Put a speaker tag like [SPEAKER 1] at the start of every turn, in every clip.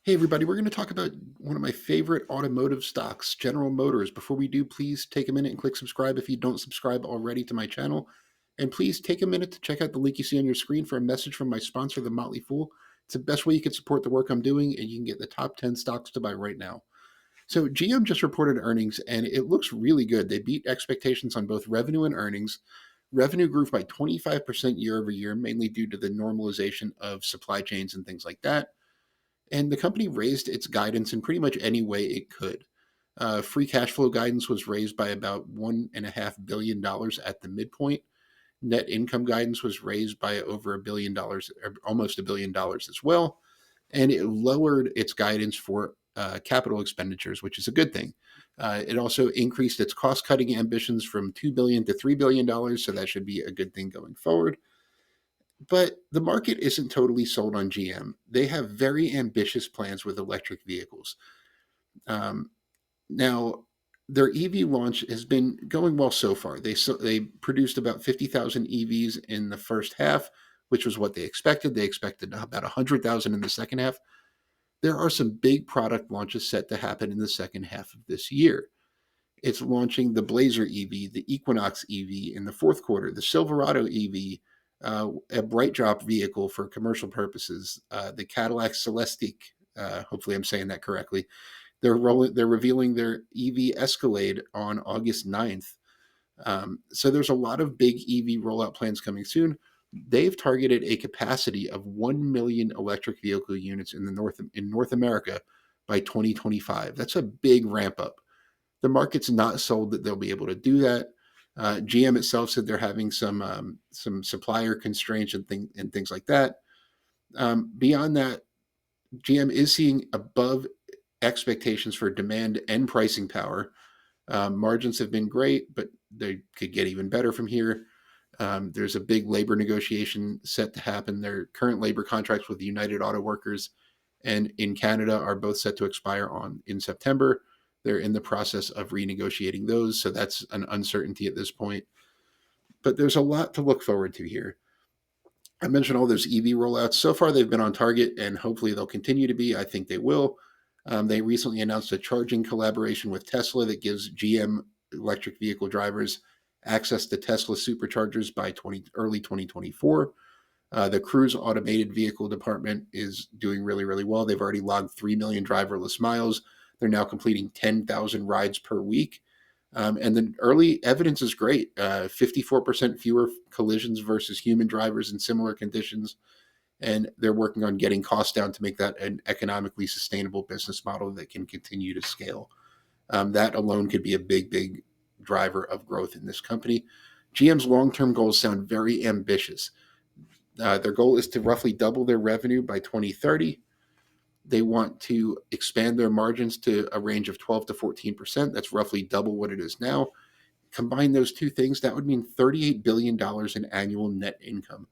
[SPEAKER 1] Hey, everybody, we're going to talk about one of my favorite automotive stocks, General Motors. Before we do, please take a minute and click subscribe if you don't subscribe already to my channel. And please take a minute to check out the link you see on your screen for a message from my sponsor, The Motley Fool. It's the best way you can support the work I'm doing, and you can get the top 10 stocks to buy right now. So, GM just reported earnings, and it looks really good. They beat expectations on both revenue and earnings. Revenue grew by 25% year over year, mainly due to the normalization of supply chains and things like that. And the company raised its guidance in pretty much any way it could. Free cash flow guidance was raised by about $1.5 billion at the midpoint. Net income guidance was raised by over $1 billion, or almost $1 billion as well. And it lowered its guidance for capital expenditures, which is a good thing. It also increased its cost cutting ambitions from $2 billion to $3 billion, so that should be a good thing going forward. But the market isn't totally sold on GM. They have very ambitious plans with electric vehicles. Um, Now, their EV launch has been going well so far. They produced about 50,000 EVs in the first half, which was what they expected. They expected about 100,000 in the second half. There are some big product launches set to happen in the second half of this year. It's launching the Blazer EV, the Equinox EV in the fourth quarter, the Silverado EV, a bright drop vehicle for commercial purposes, the Cadillac Celestiq. Hopefully, I'm saying that correctly. They're revealing their EV Escalade on August 9th. So there's a lot of big EV rollout plans coming soon. They've targeted a capacity of 1 million electric vehicle units in North America by 2025. That's a big ramp up. The market's not sold that they'll be able to do that. GM itself said they're having some supplier constraints and things like that. Beyond that, GM is seeing above expectations for demand and pricing power. Margins have been great, but they could get even better from here. There's a big labor negotiation set to happen. Their current labor contracts with the United Auto Workers and in Canada are both set to expire in September. They're in the process of renegotiating those, so that's an uncertainty at this point. But there's a lot to look forward to here. I mentioned all those EV rollouts. So far, they've been on target, and hopefully they'll continue to be. I think they will. They recently announced a charging collaboration with Tesla that gives GM electric vehicle drivers access to Tesla superchargers by early 2024. The Cruise automated vehicle department is doing really, really well. They've already logged 3 million driverless miles. They're now completing 10,000 rides per week. And the early evidence is great. 54% fewer collisions versus human drivers in similar conditions. And they're working on getting costs down to make that an economically sustainable business model that can continue to scale. That alone could be a big, big driver of growth in this company. GM's long term goals sound very ambitious. Their goal is to roughly double their revenue by 2030. They want to expand their margins to a range of 12 to 14%. That's roughly double what it is now. Combine those two things, that would mean $38 billion in annual net income.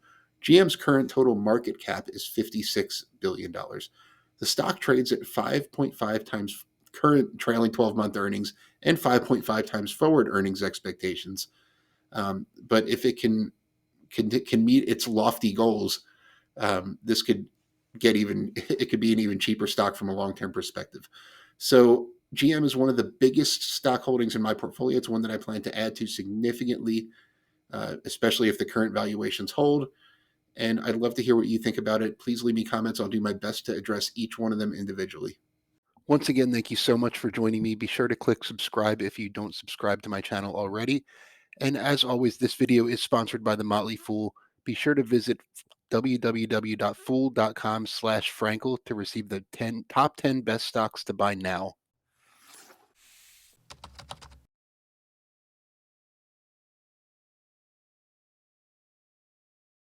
[SPEAKER 1] GM's current total market cap is $56 billion. The stock trades at 5.5 times current trailing 12-month earnings and 5.5 times forward earnings expectations. But if it can meet its lofty goals, this could it could be an even cheaper stock from a long-term perspective. So GM is one of the biggest stock holdings in my portfolio. It's one that I plan to add to significantly, especially if the current valuations hold. And I'd love to hear what you think about it. Please leave me comments. I'll do my best to address each one of them individually. Once again, thank you so much for joining me. Be sure to click subscribe if you don't subscribe to my channel already. And as always, this video is sponsored by The Motley Fool. Be sure to visit www.fool.com/Frankel to receive the top 10 best stocks to buy now.